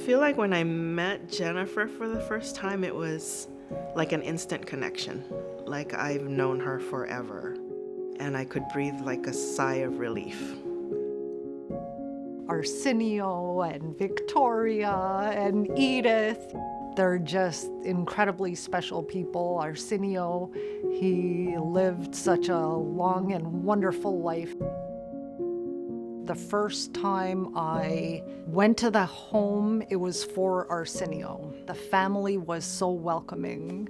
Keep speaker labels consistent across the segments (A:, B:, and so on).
A: feel like when I met Jennifer for the first time, it was like an instant connection. Like I've known her forever. And I could breathe like a sigh of relief.
B: Arsenio and Victoria and Edith, they're just incredibly special people. Arsenio, he lived such a long and wonderful life. The first time I went to the home, it was for Arsenio. The family was so welcoming.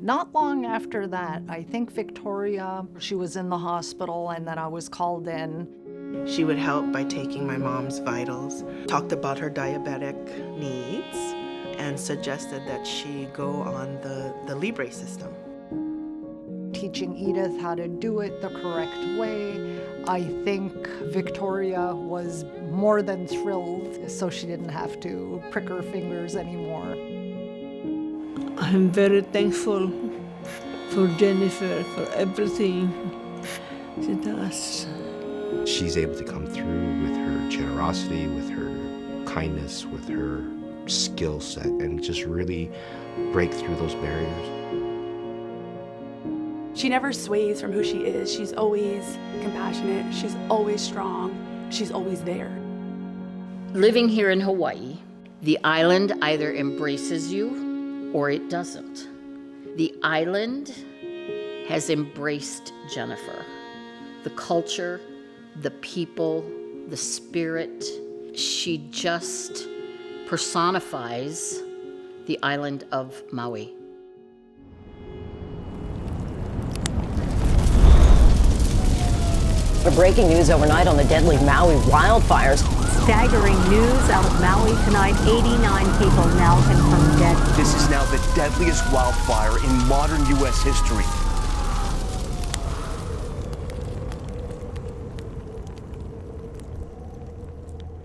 B: Not long after that, I think Victoria, she was in the hospital and then I was called in.
A: She would help by taking my mom's vitals, talked about her diabetic needs, and suggested that she go on the Libre system.
B: Teaching Edith how to do it the correct way. I think Victoria was more than thrilled, so she didn't have to prick her fingers anymore.
C: I'm very thankful for Jennifer, for everything she does.
D: She's able to come through with her generosity, with her kindness, with her skill set, and just really break through those barriers.
E: She never sways from who she is. She's always compassionate. She's always strong. She's always there.
F: Living here in Hawaii, the island either embraces you or it doesn't. The island has embraced Jennifer. The culture, the people, the spirit. She just personifies the island of Maui.
G: The breaking news overnight on the deadly Maui wildfires.
H: Staggering news out of Maui tonight. 89 people now confirmed dead.
I: This is now the deadliest wildfire in modern U.S. history.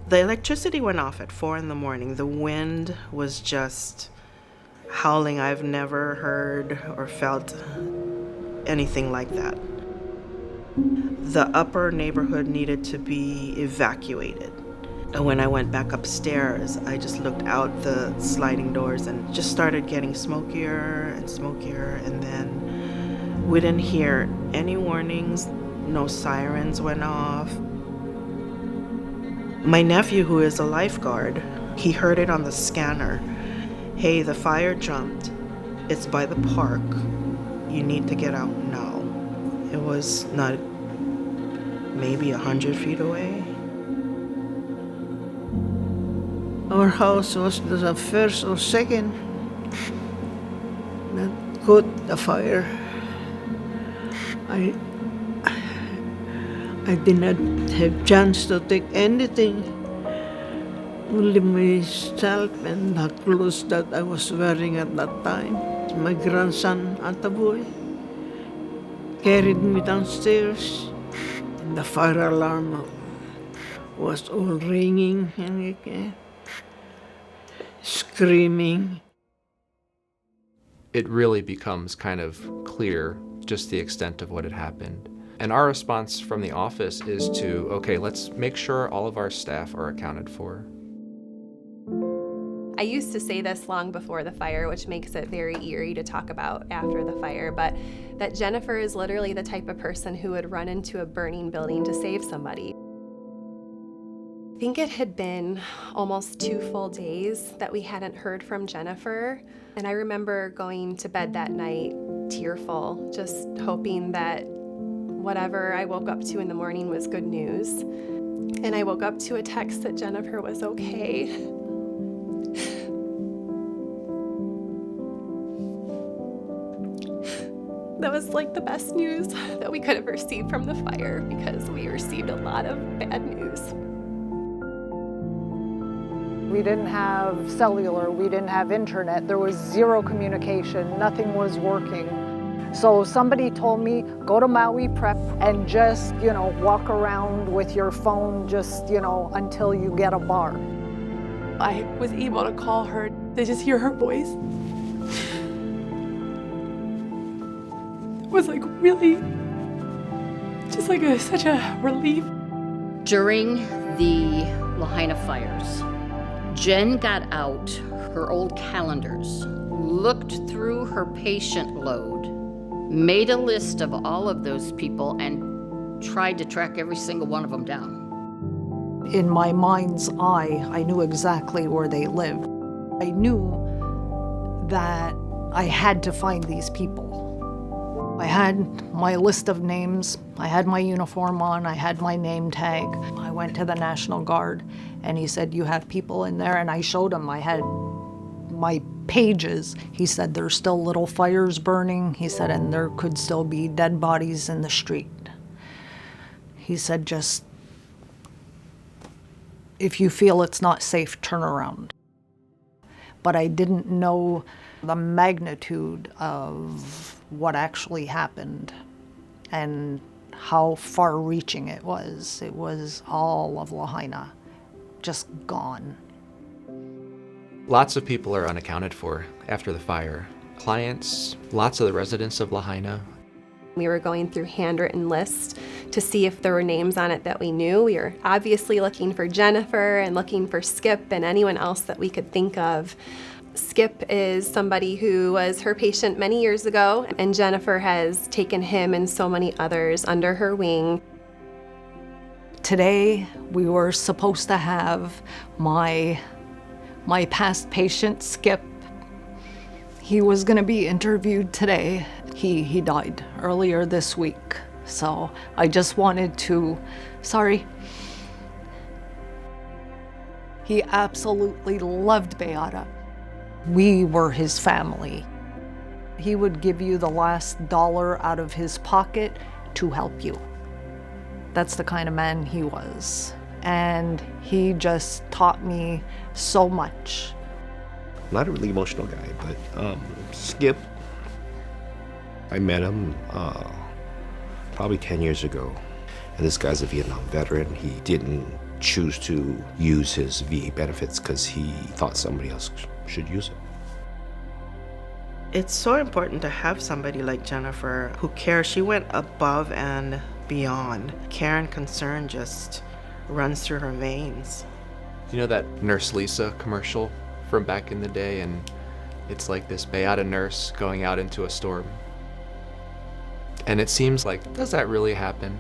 A: The electricity went off at 4 a.m. The wind was just howling. I've never heard or felt anything like that. The upper neighborhood needed to be evacuated. And when I went back upstairs, I just looked out the sliding doors and just started getting smokier and smokier. And then we didn't hear any warnings, no sirens went off. My nephew, who is a lifeguard, he heard it on the scanner. Hey, the fire jumped. It's by the park. You need to get out now. It was not maybe 100 feet away.
C: Our house was the first or second that caught the fire. I did not have chance to take anything. Only myself and the clothes that I was wearing at that time. My grandson, Ataboy, carried me downstairs. And the fire alarm was all ringing and screaming.
J: It really becomes kind of clear just the extent of what had happened. And our response from the office is to, okay, let's make sure all of our staff are accounted for.
K: I used to say this long before the fire, which makes it very eerie to talk about after the fire, but that Jennifer is literally the type of person who would run into a burning building to save somebody. I think it had been almost 2 full days that we hadn't heard from Jennifer, and I remember going to bed that night tearful, just hoping that whatever I woke up to in the morning was good news. And I woke up to a text that Jennifer was okay. That was like the best news that we could have received from the fire, because we received a lot of bad news.
B: We didn't have cellular, we didn't have internet, there was zero communication, nothing was working. So somebody told me, go to Maui Prep and just, walk around with your phone just, until you get a bar.
E: I was able to call her to just hear her voice. It was like really, just like such a relief.
F: During the Lahaina fires, Jen got out her old calendars, looked through her patient load, made a list of all of those people, and tried to track every single one of them down.
B: In my mind's eye, I knew exactly where they lived. I knew that I had to find these people. I had my list of names, I had my uniform on, I had my name tag. I went to the National Guard and he said, "You have people in there?" And I showed him, I had my pages. He said, "There's still little fires burning." He said, "And there could still be dead bodies in the street." He said, "Just, if you feel it's not safe, turn around." But I didn't know the magnitude of what actually happened and how far-reaching it was. It was all of Lahaina, just gone.
J: Lots of people are unaccounted for after the fire. Clients, lots of the residents of Lahaina.
K: We were going through handwritten lists to see if there were names on it that we knew. We were obviously looking for Jennifer and looking for Skip and anyone else that we could think of. Skip is somebody who was her patient many years ago, and Jennifer has taken him and so many others under her wing.
B: Today, we were supposed to have my past patient, Skip. He was going to be interviewed today. He died earlier this week. So I just wanted to, sorry. He absolutely loved Bayada. We were his family. He would give you the last dollar out of his pocket to help you. That's the kind of man he was. And he just taught me so much.
D: Not a really emotional guy, but Skip, I met him probably 10 years ago. And this guy's a Vietnam veteran. He didn't choose to use his VA benefits because he thought somebody else should use it.
A: It's so important to have somebody like Jennifer who cares. She went above and beyond. Care and concern just runs through her veins.
J: You know that Nurse Lisa commercial from back in the day, and it's like this Bayada nurse going out into a storm. And it seems like, does that really happen?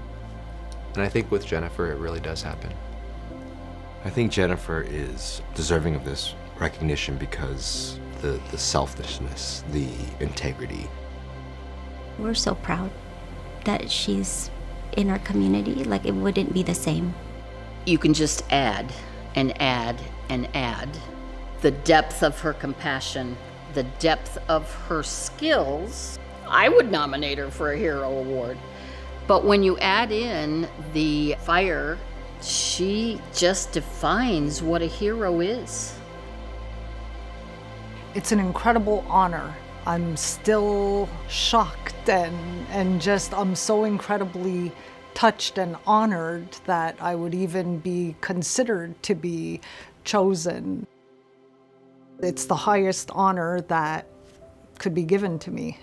J: And I think with Jennifer, it really does happen.
D: I think Jennifer is deserving of this recognition because the selflessness, the integrity.
L: We're so proud that she's in our community. Like, it wouldn't be the same.
F: You can just add and add and add. The depth of her compassion, the depth of her skills. I would nominate her for a Hero Award. But when you add in the fire, she just defines what a hero is.
B: It's an incredible honor. I'm still shocked and just, I'm so incredibly touched and honored that I would even be considered to be chosen. It's the highest honor that could be given to me.